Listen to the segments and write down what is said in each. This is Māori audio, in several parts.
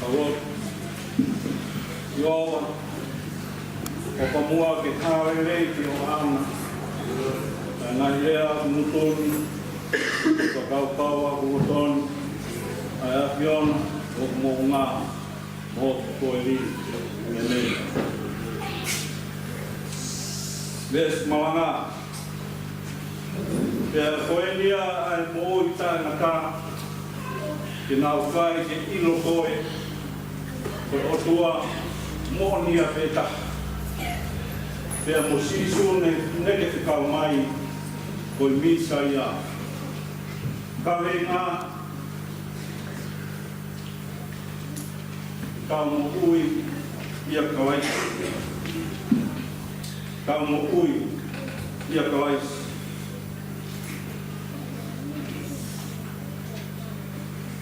Awak yo o pamua ke hawele ki o ana na ia mutun ko kau buton ai avion o monga mo ko eli ngene des malanga pe koelia ai mo ita naka ke na ukai ke ilo koe ko otua mo ni afeta pe mo sisu ne ke te kau mai ko misa ia kalenga kau mo ui ia kawai kau mo ui ia kawai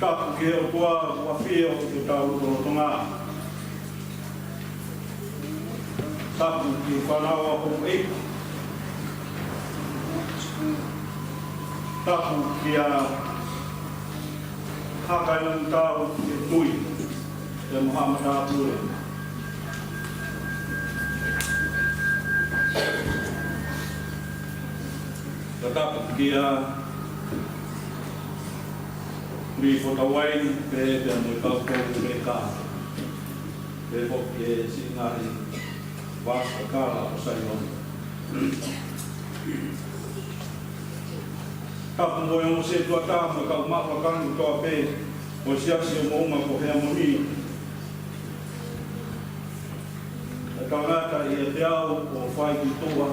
kapu ke o tua wafia o te tau tonga kapu ki whanawa o e kapu ki a hakailan tau ke tui te Muhammad Apure ka kapu ki a mi fotawain pe mo kau ko mereka pe ko ke sinari was kala o sayon kapu mo yo se tua ta mo ka ma pa kan to pe o sia si mo ma ko he mo ni ka ngata i te au o fai ki tua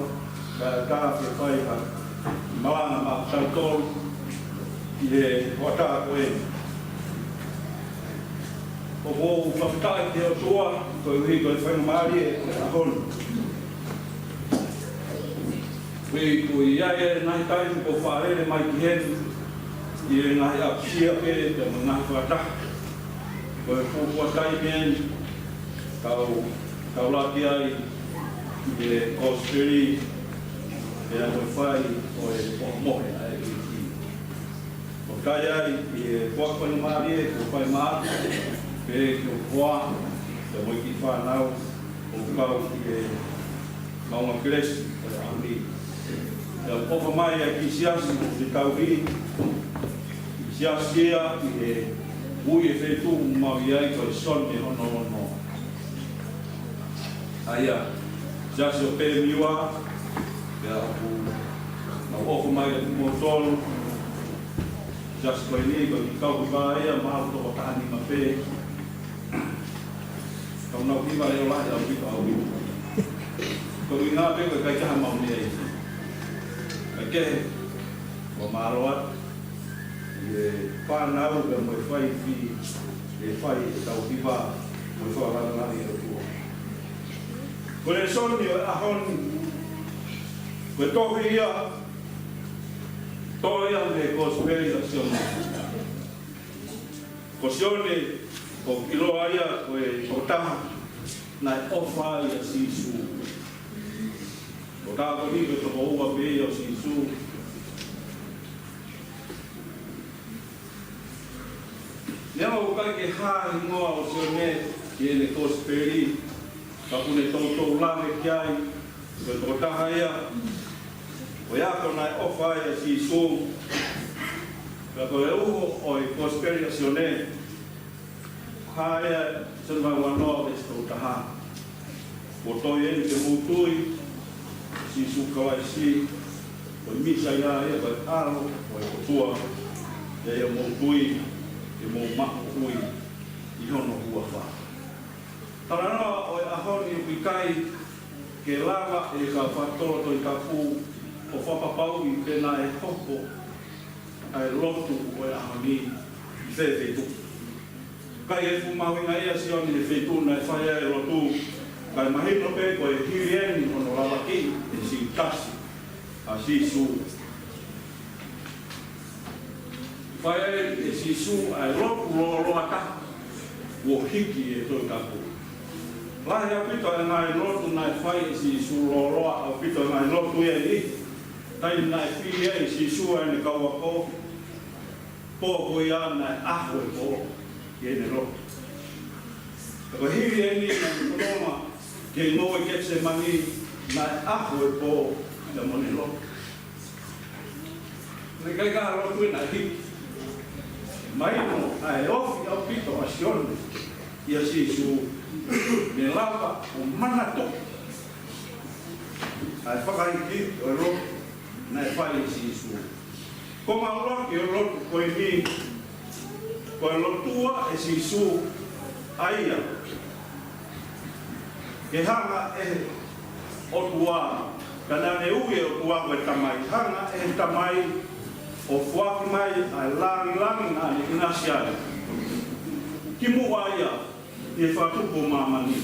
ka pe fai ka malanga ma sa tol e wata koe o mo whakatai te o toa koe ui koe whaingamari e ahon koe koe iae nahi taimu ko whaarere mai ki hen i e nahi apsia pe te mo nahi whata koe whakai hen kau laki ai i e Australia e a koe whai o e mohe ai kai ai e kwa kwa mari e kwa mai pe ko kwa te mo ki fa nau o kau e maunga kres o ami e o mai ki sias de kau ri sias kia e ui e fe tu ma ai ko son me no aia sias o pe miwa ya o mai mo tol just koe ni ko ki kau ba ia ma to ta ni ma pe kau no ki ba e la ya ki kau ni ko ni na pe ko kai ka ma ni ai ke ko ma ro e pa na o be mo fai fi e fai kau ki ba mo fa la la ni ro tu ko le son ni a hon ko to ia toia de conspiración cosione o kilo aya o ta na ofa ya sisu o ta ko ni to ko wa be yo sisu ya o ka ke ha no o sione que le conspiri ka pune to la me kai ko ta haya o ia kona ofa e si su ka ko e o i conspiración e haia se vai wano e sto taha o to e te mutui si su ka vai si o misa ia e vai aro o e tua e o mutui e mo ma ui i hono hua fa tarana o e ahoni i kai ke lava e ka fatoro to i ka pu o whapapau i tēnā e hopo ai lotu o e ahoni i whewhetu. Kai e fumawinga ia sioni e whetu na e whaia e lotu kai mahino pe ko e hirieni o no rawaki e si tasi a si su. Whaia e si su ai lotu roata o hiki e toi kapu. Lahi a pito e nai lotu nai whai e si su roa a pito nai lotu e i tai nai whiri e si sua e ne kaua ko po ko ia nai aho e po i e ne roto. Ko hiri e ni na konoma ke mo e ke se mani na aho e po na monelo. Ne kai ka ro tu na hi. Mai no ai ofi au pito asion. Ia si su me lava o manato. Ai whakai ki o ro na e whai si su. Ko maura ki o ro ko e mi ko e lotua e si su aia. Ke hanga e o tua kana ne ue o tua ko e tamai. Hanga e tamai o fuaki mai ai langi na ni inasiale. Ki mua ia e whatupo mamani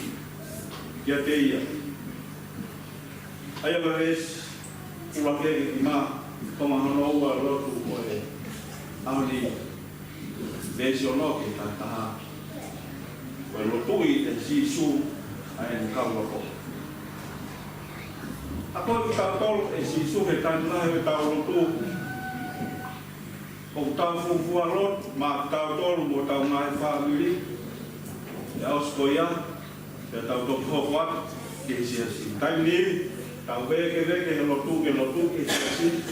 kia te ia. Aia ka res ua kere ki mā koma hono ua rotu o e auni vesi o noke ka taha. Koe lotui e si su ai ni kaua ko. A koe ki tau tolu e si su he tani nahe e tau lotu. Ko tau fufua lot ma tau tolu mo tau ngahe whaamiri. E ausko ia, e tau toki hokuat, ke siasi. Tai niri, tau veke he lotu ke siasi.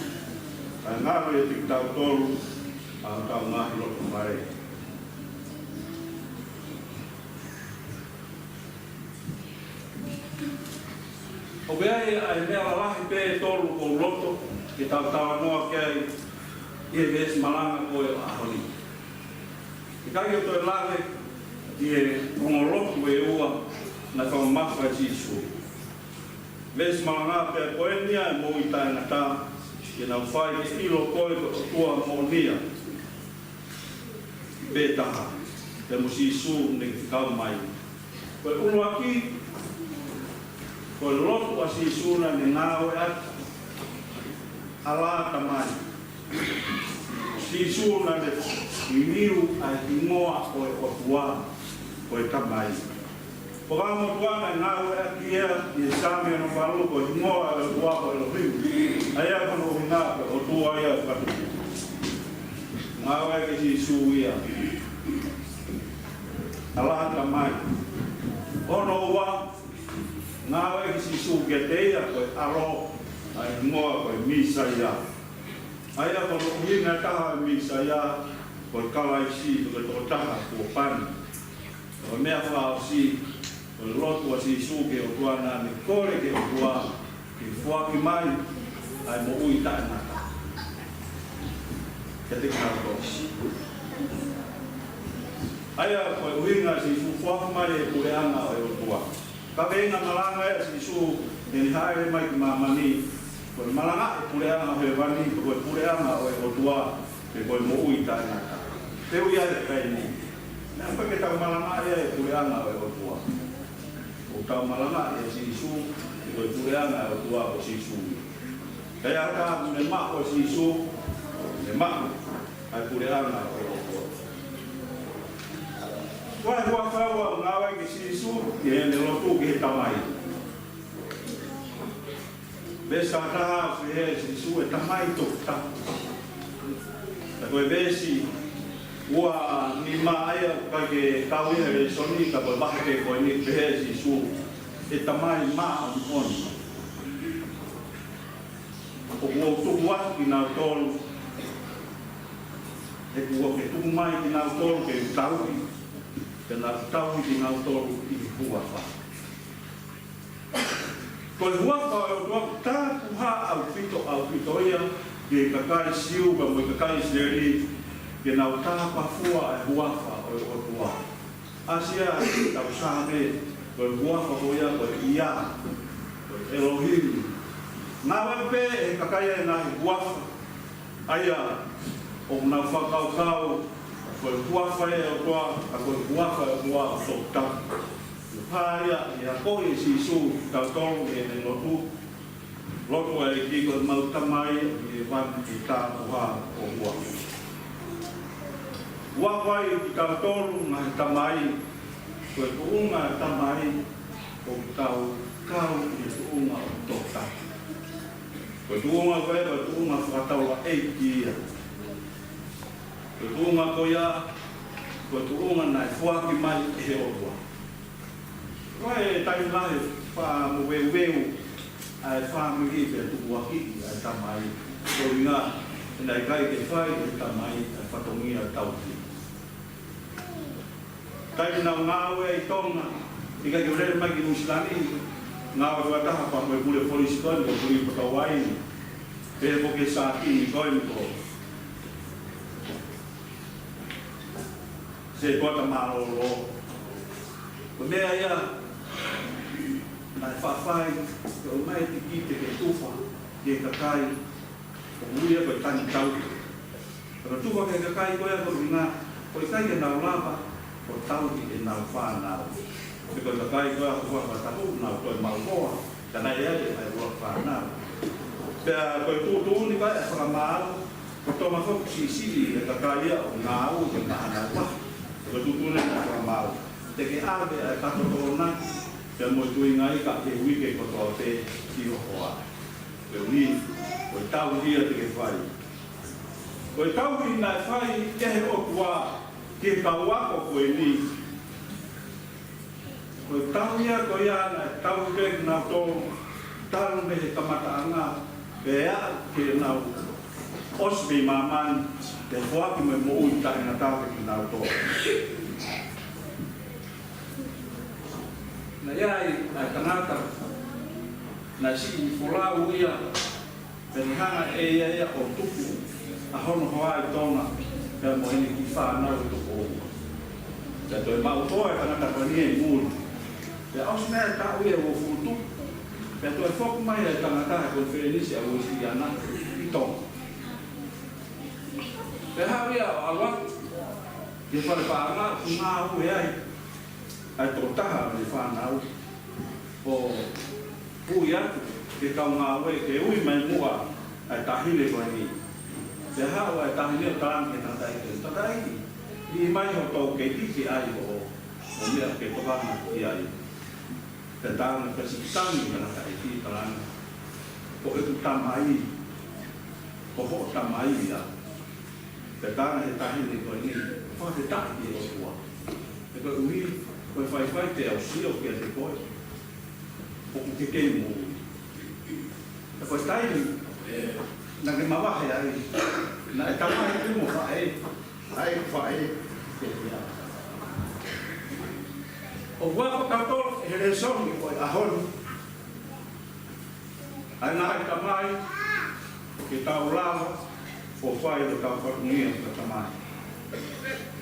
Tai ngaro e tik tau tolu, tau ngahi lotu mare. O bea ai mea lahi pe tolu ko loto, ke tau tawa noa kei, e ves malanga ko e aholi. Ke kai o toi lawe, e ngolotu e ua na kau maka jisu. Ves malanga pe koenia e mo i tae na ta, e nau whai ke ilo koe ko tua mo nia. Betaha, te mo jisu ne ki kau mai. Koe unu aki, koe lotu a jisu na ne ngāo e atu, ala tamai. Jisu na ne imiu a ingoa koe o tua. Koe tamai. Ko kamo tuana ngāwe aki ea i e sāme no whalu ko ingoa e uako e lo hiu. Aia kono o ngāwe o tua ia katu. Ngāwe ke si su ia. Alaha tamai. Ono ua ngāwe ke si su ke te ia koe aro a ingoa koe misa ia. Aia kono hina taha misa ia koe kala isi koe toko taha kua pani. O mea whao si, o lotu a si suke o tuana ni kore ke o tua, ki whuaki mai, ai mo ui tae naka. Ke te kako. Aia koe uhinga si su whuaki mai e kureanga o tua. Ka venga malanga e si su, e ni haere mai ki mamani, koe malanga e kureanga o he wani, koe kureanga o tua, ke koe mo ui tae naka. Te ui ai kai ni. Nā pake tau malanga e kureanga o tua. O tau malanga e si su, e koe kureanga o tua o si su. Kaya ka ne ma o si su, ne ma ai kureanga o tua. Koe hua whaua o ngāwai ke si su, e ne lotu ke he tamai. Besa taha o he si su e tamai tok ta. Ta koe besi, ua ni maia ka ke tauia e soni ka koe maha ke koe ni pehe si su e tamai maa on on. O kua tuku aki nau tolu, e kua ke tuku mai ki nau tolu ke taui, ke nau taui ki nau tolu i hua wha. Koe hua wha e o tua tā kuha au pito ia, ke kakai siu ka mo kakai seri, ke nau tāpa fua e huafa o tua. Asia tau sāne, koe huafa ko ia, koe ia, koe Elohim. Nā wepe e kakaya e nahi huafa, aia o nau whakaukau, koe huafa e o tua, a koe huafa e tua o tōta. Pāia i a koe si su tau tolu e ne lotu, lotu e ki koe mautamai i wan i tā puha o huafa. Wawai ki tau tolu na he tamai, koe kuunga e tamai, o tau kau i kuunga o tōta. Koe kuunga koe, koe kuunga whakataua eiki ia. Koe kuunga koe ia, koe kuunga nai whuaki mai e he otua. Koe tai lai pa mo weu ai family pe tu waki ai tamai ko inga nai kai ke fai tamai fatongia tau tai na ngawe tonga ika ke ore mai ki muslani ngawe wata pa mo mule polisi ko ko puli potawai pe ko ke sa ki ko se ko ta malo ko me ia na whawhai, ke o mai te ki te ke tuwha, ke kakai, o muia koe tani tau. Pero tuwha ke kakai koe ako ringa, koe kai e nau lava, o tau ki e nau whanau. Ke koe kakai koe ako whakatahu, nau koe maukoa, ka nai ere ai rua whanau. Pea koe tūtū ni kai e whakamau, ko toma whaku sisiri e kakai a o ngāu ke mahana wah. Koe tūtū ni e whakamau. Te ke awe e katoto nai, Pea mo tui ngai ka te wike kotoa te tiro hoa. Pea ni, koe tau hia te ke whai. Koe tau hi nai whai kehe o kua ke kauako koe ni. Koe tau hia koe ia nai tau kek nau tō tau me he kamataanga pea ke nau osmi maman te whaki me mo ui tai na tau ki nau tō. Na iai, na tangata, na si fulau ia, penihanga e ia o tupu, a hono hoa i tōna, pia mo hini ki whānau i tupu o. Pia toi mautoa e tangata pania i mūru. Pia aus mea tau ia o futu, pia toi whoku mai e tangata e konferenisi a uisi i ana i tōna. Pia hau ia o alwa, ke whare pāanga, ngā hu e ai, ai tō taha me whānau o pui atu ke kau ngā ue ke ui mai mua ai tahile koe ni. Te hao ai tahile o tāng ke tātai ke tātai i mai ho tō ke tiki ai o mea ke tokana i ai. Te tāng ke sikitangi ka naka e ki tāng ko e tu tamai ko ho tamai ia. Te tāng he tahile koe ni wha te tahi o tua. Te koe ui koe whai te au sio ki a te koe, o ku te kei mō. E koe taini, na ke mawahe ai, na e tamai ki mo whae, ai whae, ke tia. O wako katoro e re songi koe ahonu, ai nā e tamai, ke tau lava, o whae o tau whakungia ka tamai.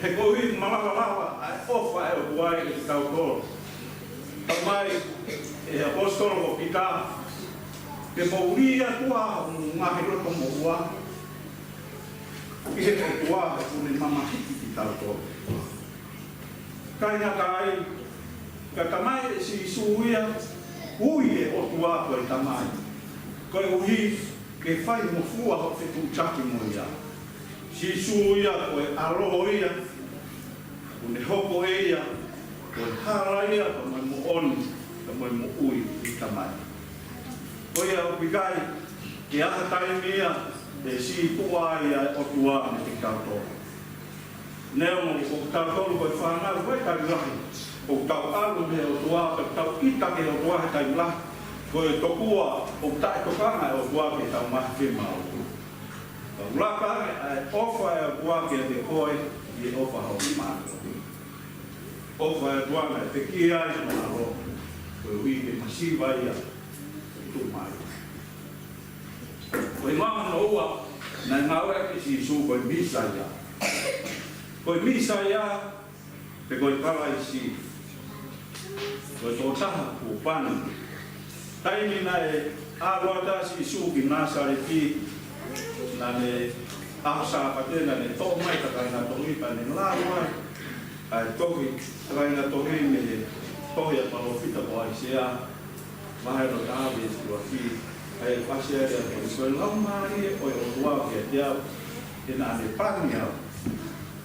He kohi malawa ai ofa e o kuai e tau toro. Tau mai e apostolo o kita ke mauria tua ngahi roto mo ua. Ki he tua e kune mamahiki ki tau toro. Kai nga kai, ka tamai e si suia, ui e o tua koe tamai. Koe uhi ke whai mo fua ho te tūchaki mo ia. Si suia koe aloho ia, kune hoko ia, koe hara ia, ka mai mo oni, ka mai mo ui i tamai. Koe au pikai, ke aha taimi ia, e si tua ia o tua me te kautoro. Neo mo o kautoro koe whanau, koe tai lahi, o tau alu me o tua, ka tau ita ke o tua he tai lahi, koe tokua, o tai tokanga o tua ke tau mahi whima o tua. Laka e ofa e kua ke te koe i ofa hau mātua. Ofa e tuanga e te ki ai ma aro. Koe ui ke masiva ia tu mai. Koe mama no ua na ngāwe ke si su koe misa ia. Koe misa ia te koe kala i si. Koe tō taha ku pāna. Taimi na e āroata si su ki nāsare ki na ne asa patena ne to mai ta kai na to i pa ne la mai ai to ki kai na to i me to ya pa o fita po ai sia mai no ta vi tu aki ai pasia ya ko so la mai o o wa ke ya ina ne pania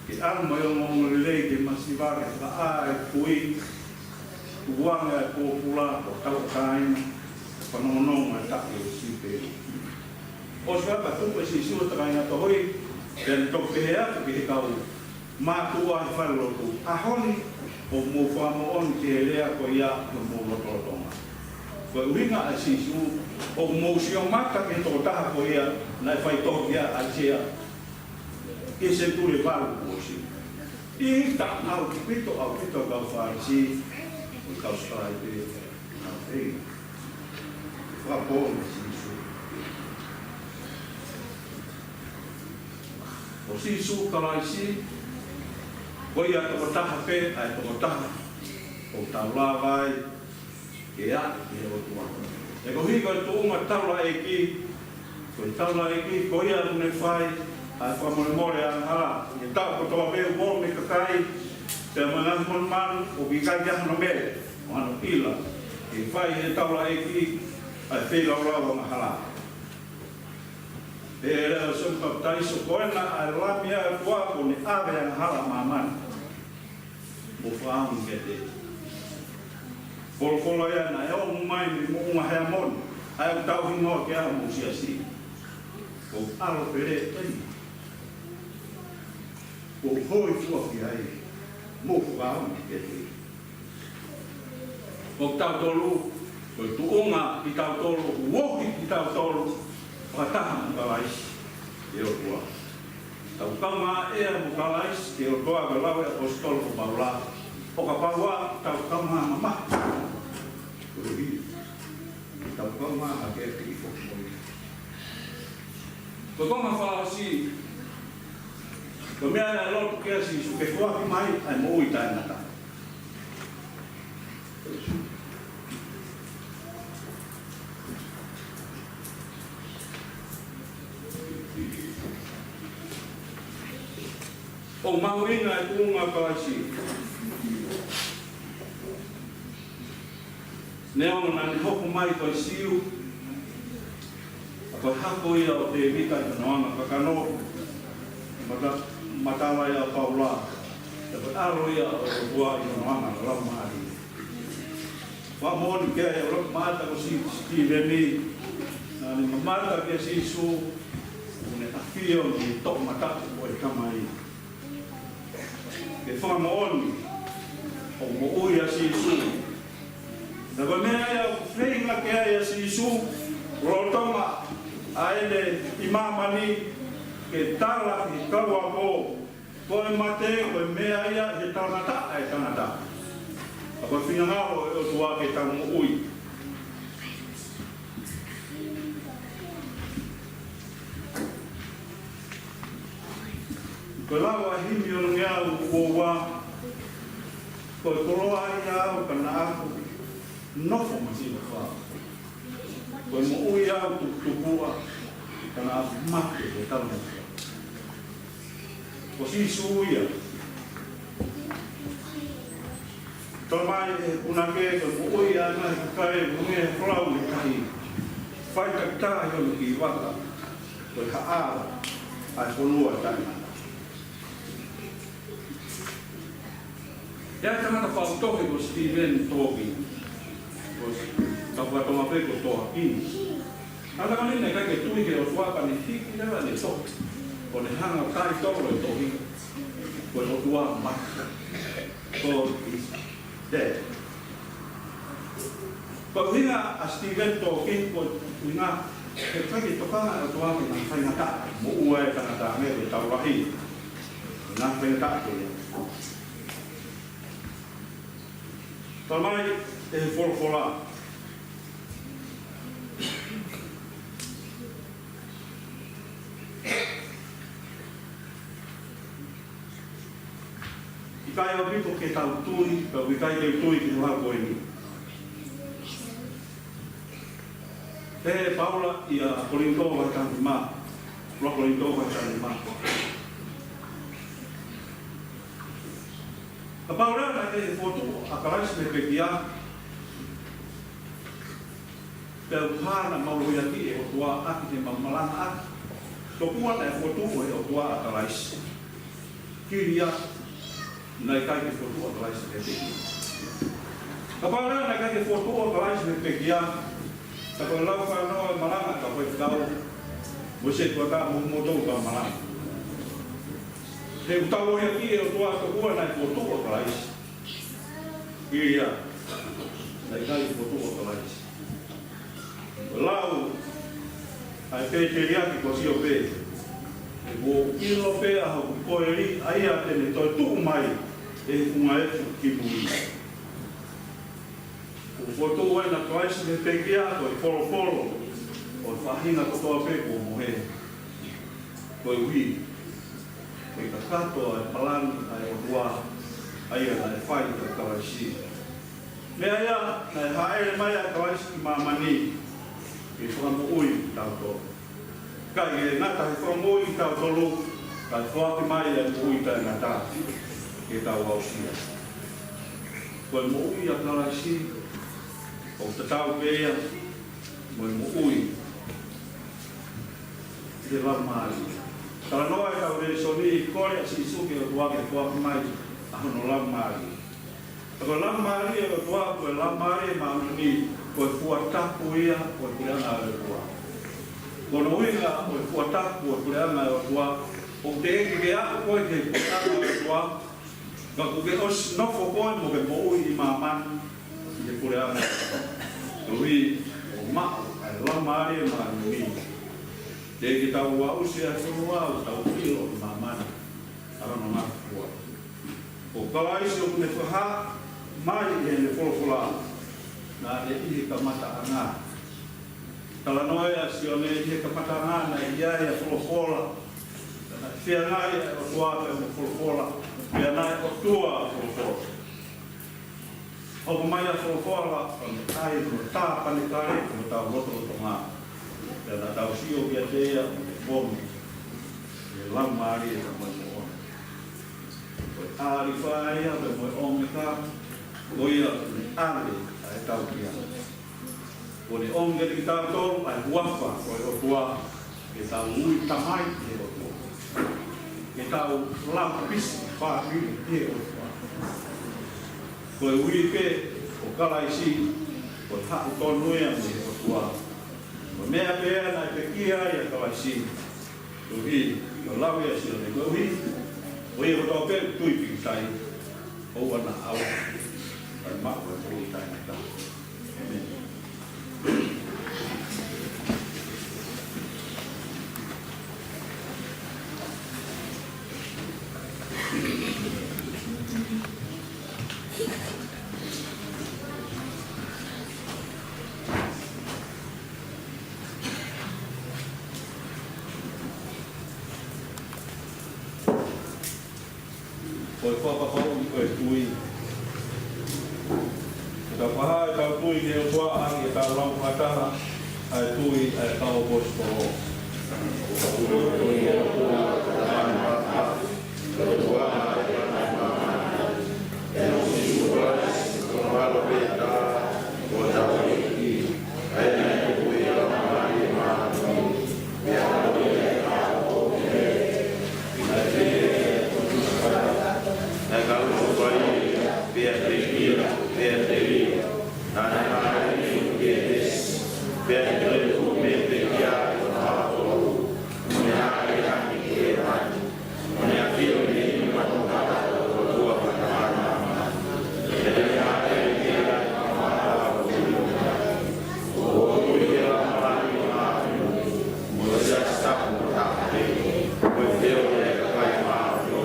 ki an mo yo mo le ke masiva ke ai kui uanga popular ko ta kai pa no no ma ta e si pe o sa pa tu si su tra na to hoi den to pe ha ki he kau ma tu a falo tu a honi o mo fa mo on ke lea ko ia mo mo totonga ko uhinga a sisu o mo sio mata ke to ta ko ia na fai to ia a tia ke se tu le valu ko si i ta au pito ka fa si ka stai pe na ei fa po sisu o sisu ka si ko ia to ta pe ai to ta o ta la vai ke a ke o tua e ko higa tu uma taula e ki taula e ki ko ia ne fai ai fa mo mo le ala e ta ko to be mo me ka kai te mana mon man o bi ka ja no me ano pila e fai e taula e ki ai fe la la ma hala e era so pa tai so ko na ai la mia tua ko ni ave an hala ma man o fa un ke te Polo ia na e o mai mo unha hea mon ai o tau hingo ke a mo sia si o alo pere tani o hoi fua ki ai mo fua o ke te o tau tolu o tu unga i tau tolu o woki i tau tolu o taha mo kalais e o tua tau kama e a mo kalais ke o toa ka lawe apostol o paula o ka paua tau kama mama tau kama a ke te ifo moi ko kama fa si ko mea na lo ke si su ke fua ki mai ai mo i tai na ta o mauina e kunga ka si Neo na ni hoku mai ko siu ko hako ia o te vita i noanga kakano matawa ia paula te aro ia o tua i noanga la mari wa mon ke e ro mata ko si leni na ni mata ke si su ne afio ni to mata ko e kamai ke fa mon o mo uia si su na ko mea ia whenga ke aia si su rotonga aile imamani ke tala ki kaua ko ko e mate ko e mea ia he tanata e tanata a ko whina ngaro e o tua ke tamu ui ko lawa himi o ngea u wa ko e koroa ia o kana aku nofo masina fa ko mo uia tu bua kana mate de tal ko si suia tomai una ke ko mo uia na kai mo e flau ni kai fai ta yo ki waka ko ha a ko lua ta ya tama na fa toki ko Steven Toki Kapwa pe ko to ini. Ala kani ne ka ke tui ke o tua ni tiki na le to. O ne hanga kai to lo to hi. Ko o tua ma. Ko is dead. Ko hina a Steven to ke ko ina ke ka ke to ka o tua ke na kai na ta. Mo ua ka na ta me ta wa hi. Na pe ta ke. Tamai e forfola. Kai o bipo ke tau tui, ka wikai ke tui ki nuha koe ni. Te Paula i a Korinto wa tangi ma, Roa Korinto wa tangi ma. Ka Paula na ke fotu a karais me pekia, te upana mauluia ki e o tua aki te mamalanga aki. Tokua na e fotu e o tua a karais. Kiria, nai kai ke fotu o kalais me pekia. Ka paura nai kai ke fotu o kalais me pekia, ta koe lau whanau maranga ka koe tau, mo se tua ka mo tau ka maranga. He utau hea ki e o tua ka ua nai fotu o kalais. Ia, nai kai fotua kalais. Lau, ai pe te riaki ko sio pe. E wo ilo pe a ho ko eri ai a te to tu mai e funga e ki bui. O foto wa na kalais de pe kia ko folo. O whahinga ko toa pe ko mohe. Ko ui. Ko i kakato ai palani ai o hua. Ai ai whai ka kalaisi. Mea ia, nai haere mai a kalaisi ki mamani. Ki whakamuui ki tau tō. Kai e ngata he whakamuui ki tau tōlu. Kai whaki mai e muui tai ngata. Ki tau hausia. Koe muui a kalaisi. O te tau pēia. Moe muui. Te lamari. Tala noa e tau re soni i kore a si suke o tuake whaki mai. Ahono lamari. Ako lamari e o tua koe lamari e mauni koe fuatapu ia koe kureanga e o tua. Kono uinga koe fuatapu koe kureanga e o tua. O te eki ke ako koe ke kureanga e o tua. Ka kuke os nofo koe mo ke moui i maman i ke kureanga e o tua. Kui o mao ai lamari e mauni. Te eki tau wausi a whunua o tau kilo i maman. Arano ngā kua. O kalaisi o kune whaha mai e ne wholofola nā ne ihe ka mata anga. Tala noe a si o ne ihe ka mata anga na iai a wholofola. Whia ngai o tuape o wholofola. Whia ngai o tua a wholofola. Hoko mai a wholofola o ne ai o tā panikare o tā roto ngā. Whia nā tau sio kia teia o ne bomi. E lamari e ka mai mo. Ari whae a me moe ongeka, goia me are a e tau kia. O ne onge ki tau tolu ai huafa koe o tua, ke tau ui tamai e o tua. Ke tau lampisi whaapiri e o tua. Koe ui ke o kalaisi, koe haku tonuea me o tua. Koe mea pēa nai pe kia i a kalaisi. Koe hi, koe lawe a sio ne koe ui. O ia kotoa pe tui piki tai, o wana awa, ai mako e tui tai na ta. Amen. Koe whapakau i koe tui. Ka whaha e tau tui ke o tua angi e tau lau hataha ai tui ai tau posporo. Tui e o tua angi hataha. Tui tua angi hataha. E o si uras, o halo peta, o tau iki. E nei tui e o mari mani. E a tui e tau o me. E te e kau pai pia te kira pia te ri ana mai ni ketes pia te ku me te kia na to me a ia ni ke mai me a fio ni ma to ka to tua pa na e te ia te kia ma o ia ma ni mo ya sta ku ta te mo fio ni ka kai ma mo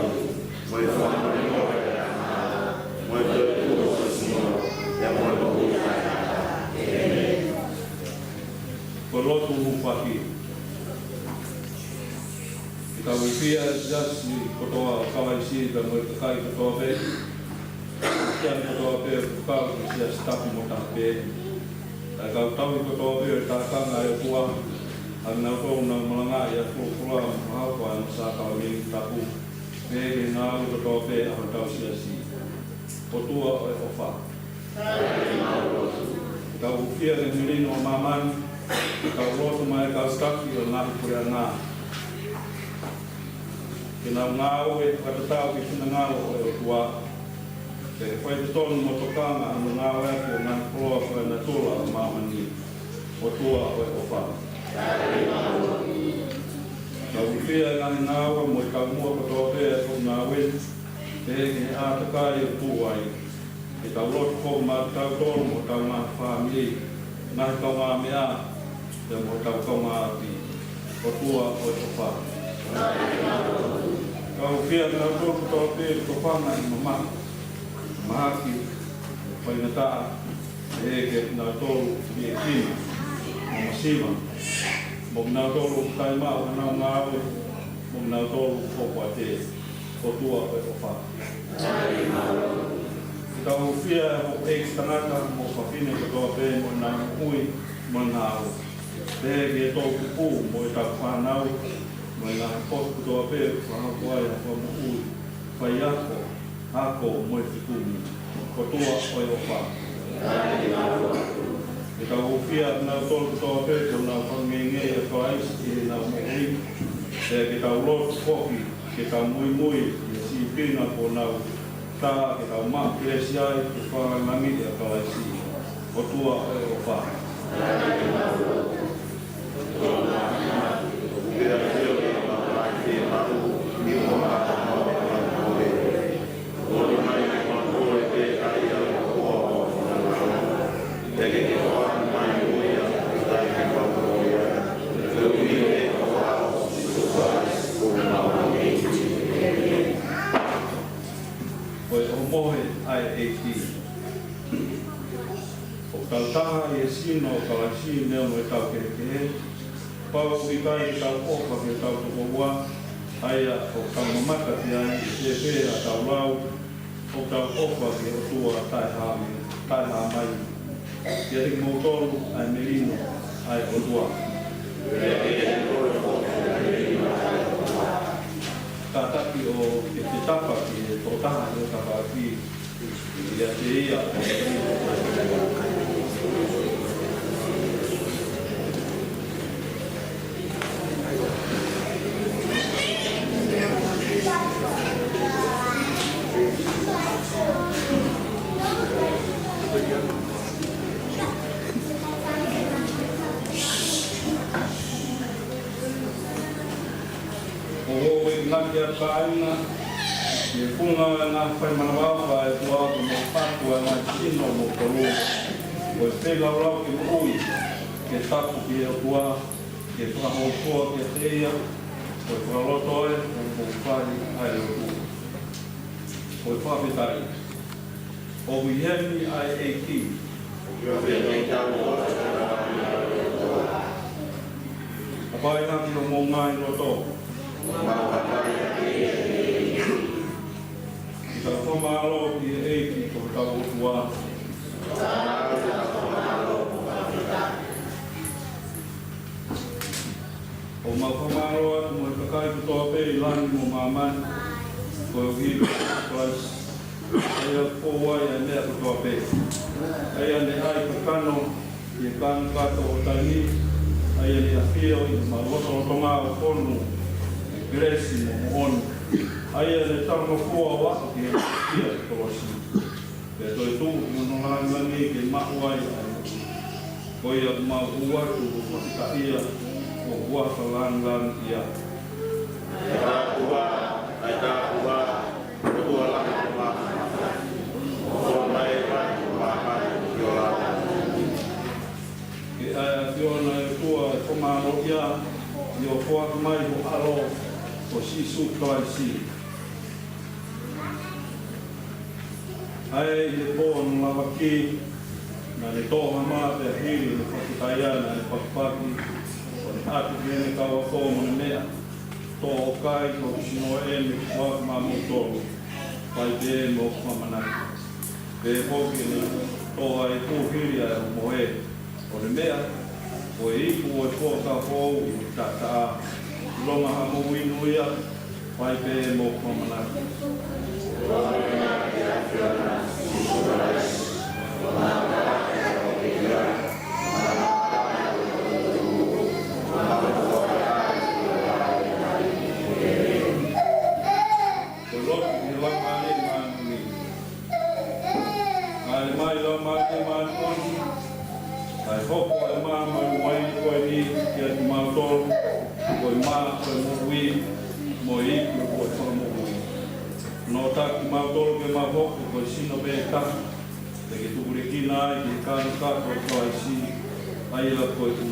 fo Lotu hupaki. Ka wipia just ni kotoa kalaisi ka mo kai kotoa pe. Kia kotoa pe ka sia staff mo ta pe. Ka tau kotoa pe ta kanga e tua. Ana ko na malanga ya fula ma pa no sa ka mi tapu. Pe na kotoa pe a tau sia si. Kotoa e ofa. Ka wipia ni no maman ka roto mai ka staki o nā pura nā. Ke nā ngāo e whakatatau ki tuna ngāo e o tua. Ke whai te tonu mo tokanga anu ngāo e ki o nā koloa whai na tula o mamani o tua o e o wha. Ka uwhia ngani ngāo mo i ka mua katoa pēr o ngā wen. Te heki he ātakai o tūai. e tau roto ko ma tau tolu mo tau ngā whāmili, ngā kau ngā mea, te mo tau kau ngā api, o tua o te whā. Kau whia ngā tolu tau pēr ko whanga i mama, mahaki, whai ngā taa, e ke ngā tolu i e kina, o masima, mo ngā tolu kai mao ngā ngā awe, mo ngā tolu o kua te, o tua o te whā. Tau whia o ex tanaka mo whawhine katoa pē mo ngā hui mo ngā au. Te ke tō kupu mo i tā whanau mo ngā potu katoa pē whahakuai a wha mo hui. Whai ako mo i whikumi. Kotua oi o wha. E tau whia ngā tōru katoa pē ko ngā whangenge a whais i ngā mo hui. Te ke tau rotu koki, ke tau mui i si pina ko ngā tā ke tau maa kiresi ai ke whangangi a kalaisi. O tua e o wha. Taha e sino o kalaisi neo no e tau kerekehe. Pau i kai e tau oka ke tau toko ua. Aia o tau mamaka ti ai i te pēra tau lau. O tau oka ke o tua tai haa mai. Ia te mou tolu ai merino ai o tua. Tātaki o e te tapa ki e tō taha o tapa ki. Ia te ia ngaki a kāinga, e punga ngā whai manawāwha e tuāku mo whāku a ngā tino mo koru. Ko e whēlau ke ui, ke taku ki e tua, ke whakahokoa ke teia, ko e whakalotoe, ko e whai ai o tu. Ko e whawhetai. O wihemi ai e ki. A pai haki o mō ngai roto. Ka whamaro ki e eiki ko tau o tua. O ma whamaro atu mo e kakai kutoa pe i lani mo mamani ko e uhiru klas. Aia kōwai a mea kutoa pe. Aia ne ai kakano i e kanu kato o tangi. Aia ne a whio i ma roto o tonga o konu. Gresi mo onu. Aia ne tango kua wako ki e kia kolosi. Pea toi tūku no langangi ke mahuai ai. Koia ma uatu o ka ia o waka langangi ia. Ai tā kua, tua langangi. O mai rai o mahai ki o lata. Ke aia ki ona e tua e komaro ia, i o whaku mai o aro o sisu kalaisi. Ai le po no lava ki na le toha mā te hiri le whakitaiana e whakapaki o le atu kene kawa tō mo ne mea tō o kai ko sino e me ki whaka mā mo tōru pai te e mo whamanaki. Pe hoki ne tō ai tō hiri ai o mo e o le mea o e iku o e tōka hou i tata a longa ha mo winu ia pai pe e mo whamanaki. No taki mautolo ke mahoku ko sino be ka na ai ki kānu kātua kai si ai la koe ku.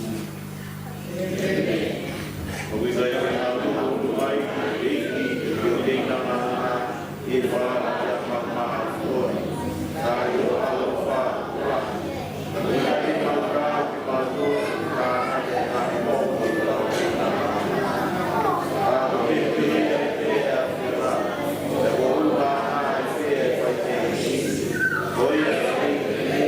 O wika ia mai hau tu mai, eiki, o eina mana, e wala ia mamaha koi. Kai o alo wha, o ia e mau rā ki pato, ka ake ake mōku i lau e nā. Ka o e pia e pia e rā, te o ua ai pia e whai te ni. O ia e ni,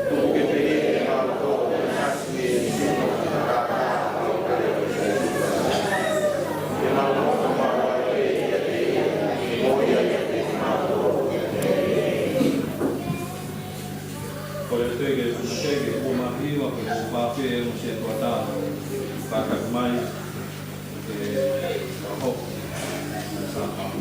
tuke te e mau tō, nasi e sino, ka ka au kare o se. E mau mōku mau ai e ia te e, o ia e te mau tō. Koe tege, tege, o mahiwa, ko o pāpē o se tua tāna. Kākak mai, te hok, sa hau.